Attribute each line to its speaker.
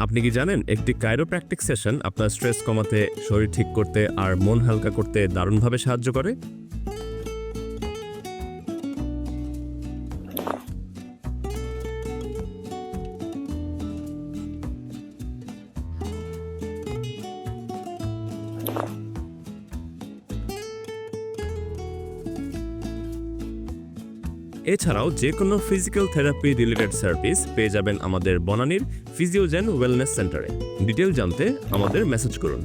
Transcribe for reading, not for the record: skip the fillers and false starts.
Speaker 1: আপনি কি জানেন একটি কাইরোপ্র্যাকটিক সেশন আপনার স্ট্রেস কমাতে, শরীর ঠিক করতে আর মন হালকা করতে দারুণভাবে সাহায্য করে? এছাড়াও যে কোনো ফিজিক্যাল থেরাপি রিলেটেড সার্ভিস পেয়ে যাবেন আমাদের বনানীর ফিজিওজেন ওয়েলনেস সেন্টারে। ডিটেল জানতে আমাদের মেসেজ করুন।